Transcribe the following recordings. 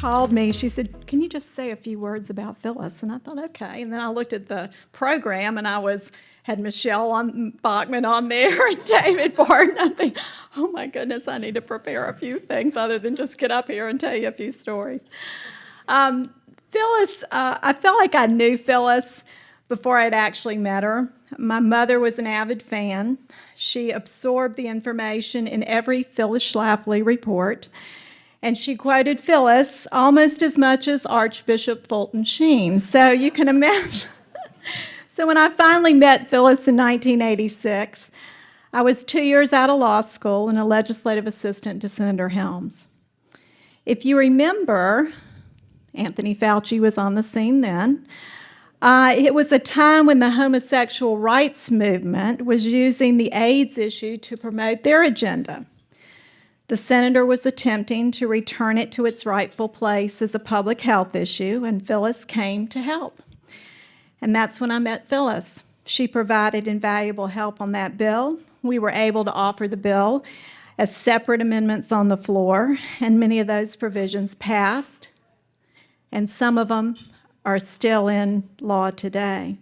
called me. She said, "Can you just say a few words about Phyllis?" And I thought, okay. And then I looked at the program, and had Michelle Bachman on there and David Barton. I think, oh my goodness, I need to prepare a few things other than just get up here and tell you a few stories. Phyllis, I felt like I knew Phyllis before I'd actually met her. My mother was an avid fan. She absorbed the information in every Phyllis Schlafly report, and she quoted Phyllis almost as much as Archbishop Fulton Sheen. So you can imagine. So when I finally met Phyllis in 1986, I was 2 years out of law school and a legislative assistant to Senator Helms. If you remember, Anthony Fauci was on the scene then. It was a time when the homosexual rights movement was using the AIDS issue to promote their agenda. The senator was attempting to return it to its rightful place as a public health issue, and Phyllis came to help. And that's when I met Phyllis. She provided invaluable help on that bill. We were able to offer the bill as separate amendments on the floor, and many of those provisions passed, and some of them are still in law today.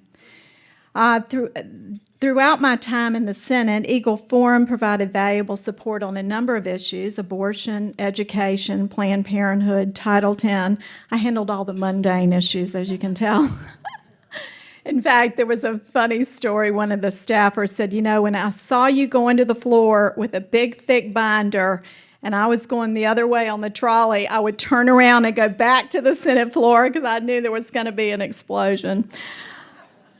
Throughout my time in the Senate, Eagle Forum provided valuable support on a number of issues: abortion, education, Planned Parenthood, Title X. I handled all the mundane issues, as you can tell. In fact, there was a funny story. One of the staffers said, "You know, when I saw you going to the floor with a big, thick binder, and I was going the other way on the trolley, I would turn around and go back to the Senate floor because I knew there was going to be an explosion."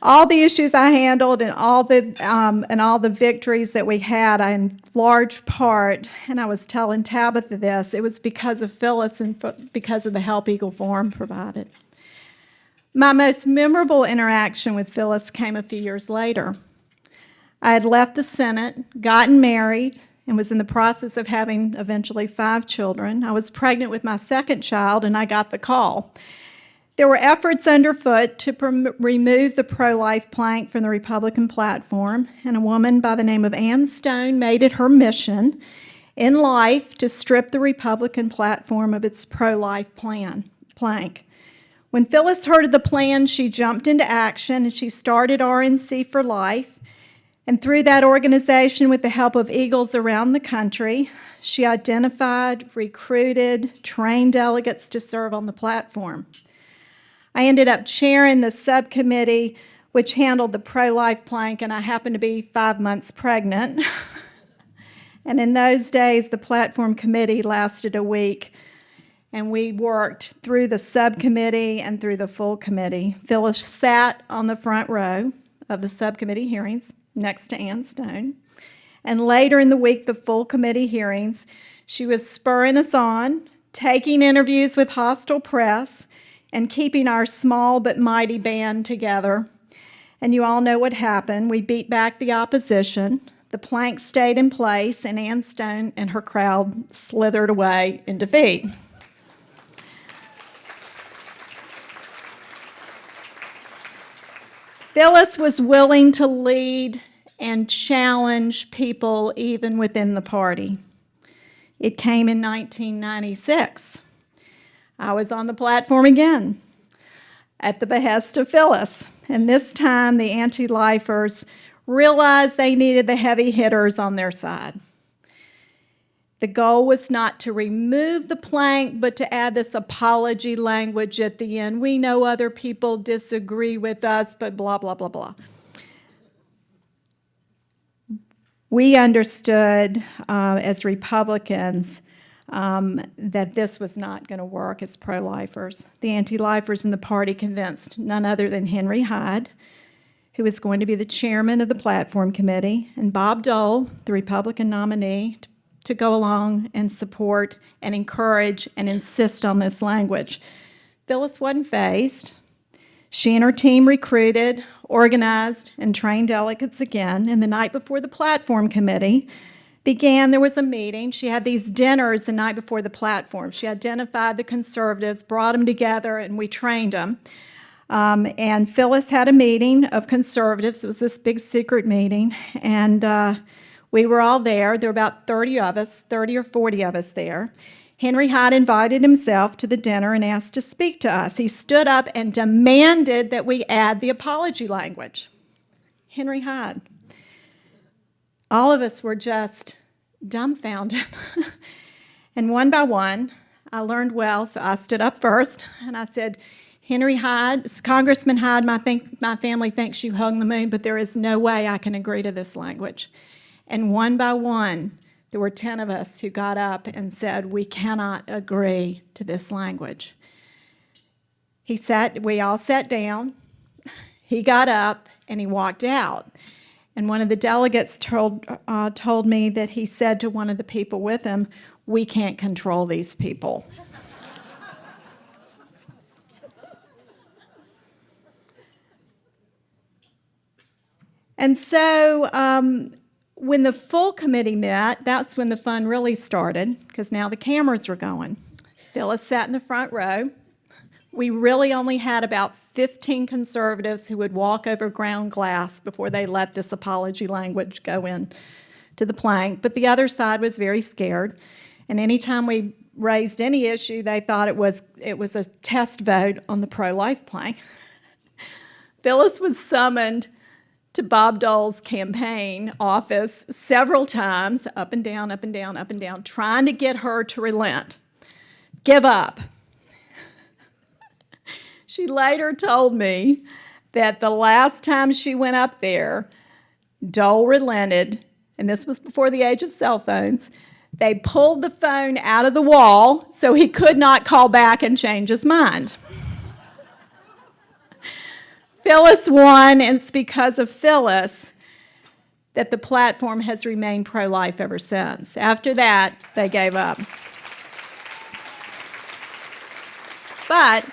All the issues I handled and all the victories that we had, in large part, and I was telling Tabitha this, it was because of Phyllis and because of the help Eagle Forum provided. My most memorable interaction with Phyllis came a few years later. I had left the Senate, gotten married, and was in the process of having eventually 5 children. I was pregnant with my second child, and I got the call. There were efforts underfoot to remove the pro-life plank from the Republican platform, and a woman by the name of Ann Stone made it her mission in life to strip the Republican platform of its pro-life plank. When Phyllis heard of the plan, she jumped into action, and she started RNC for Life. And through that organization, with the help of Eagles around the country, she identified, recruited, trained delegates to serve on the platform. I ended up chairing the subcommittee which handled the pro-life plank, and I happened to be 5 months pregnant. And in those days, the platform committee lasted a week, and we worked through the subcommittee and through the full committee. Phyllis sat on the front row of the subcommittee hearings next to Ann Stone. And later in the week, the full committee hearings, she was spurring us on, taking interviews with hostile press, and keeping our small but mighty band together. And you all know what happened. We beat back the opposition. The plank stayed in place, and Ann Stone and her crowd slithered away in defeat. Phyllis was willing to lead and challenge people even within the party. It came in 1996. I was on the platform again at the behest of Phyllis, and this time the anti-lifers realized they needed the heavy hitters on their side. The goal was not to remove the plank, but to add this apology language at the end. We know other people disagree with us, but blah, blah, blah, blah. We understood as Republicans that this was not going to work as pro-lifers. The anti-lifers in the party convinced none other than Henry Hyde, who was going to be the chairman of the platform committee, and Bob Dole, the Republican nominee, to go along and support and encourage and insist on this language. Phyllis wasn't fazed. She and her team recruited, organized, and trained delegates again, and the night before the platform committee began, there was a meeting. She had these dinners the night before the platform. She identified the conservatives, brought them together, and we trained them. And Phyllis had a meeting of conservatives. It was this big secret meeting, and we were all there. There were about 30 of us, 30 or 40 of us there. Henry Hyde invited himself to the dinner and asked to speak to us. He stood up and demanded that we add the apology language. Henry Hyde. All of us were just dumbfounded. And one by one, I learned well, so I stood up first, and I said, Henry Hyde, Congressman Hyde, my family thinks you hung the moon, but there is no way I can agree to this language. And one by one, there were 10 of us who got up and said, we cannot agree to this language. We all sat down, he got up, and he walked out. And one of the delegates told me that he said to one of the people with him, we can't control these people. And so when the full committee met, that's when the fun really started, because now the cameras were going. Phyllis sat in the front row. We really only had about 15 conservatives who would walk over ground glass before they let this apology language go in to the plank, but the other side was very scared. And anytime we raised any issue, they thought it was a test vote on the pro-life plank. Phyllis was summoned to Bob Dole's campaign office several times, up and down, up and down, up and down, trying to get her to relent, give up. She later told me that the last time she went up there, Dole relented, and this was before the age of cell phones. They pulled the phone out of the wall so he could not call back and change his mind. Phyllis won, and it's because of Phyllis that the platform has remained pro-life ever since. After that, they gave up. But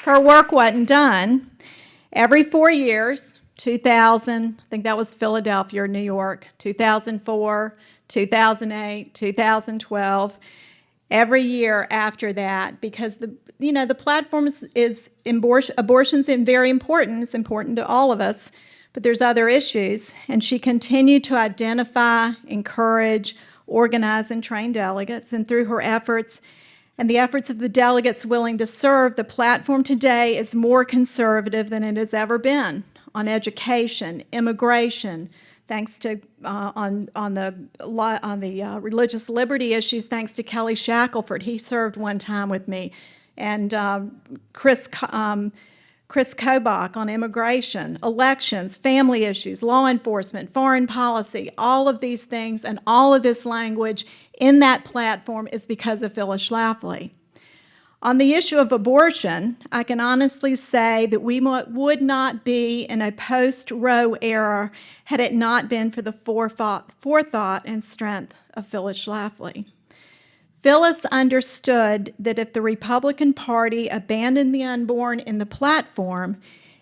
her work wasn't done. Every 4 years, 2000, I think that was Philadelphia or New York, 2004, 2008, 2012, every year after that, because the platform is abortion's very important. It's important to all of us, but there's other issues. And she continued to identify, encourage, organize, and train delegates. And through her efforts and the efforts of the delegates willing to serve, the platform today is more conservative than it has ever been on education, immigration, thanks to on the religious liberty issues, thanks to Kelly Shackelford. He served one time with me. And Chris Kobach on immigration, elections, family issues, law enforcement, foreign policy, all of these things and all of this language in that platform is because of Phyllis Schlafly. On the issue of abortion, I can honestly say that we would not be in a post-Roe era had it not been for the forethought and strength of Phyllis Schlafly. Phyllis understood that if the Republican Party abandoned the unborn in the platform,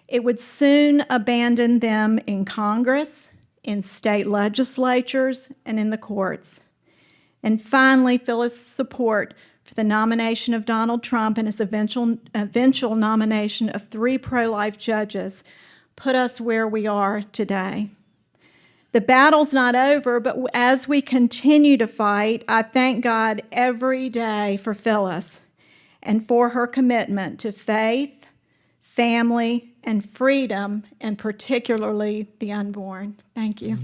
it would soon abandon them in Congress, in state legislatures, and in the courts. And finally, Phyllis' support for the nomination of Donald Trump and his eventual nomination of 3 pro-life judges put us where we are today. The battle's not over, but as we continue to fight, I thank God every day for Phyllis and for her commitment to faith, family, and freedom, and particularly the unborn. Thank you.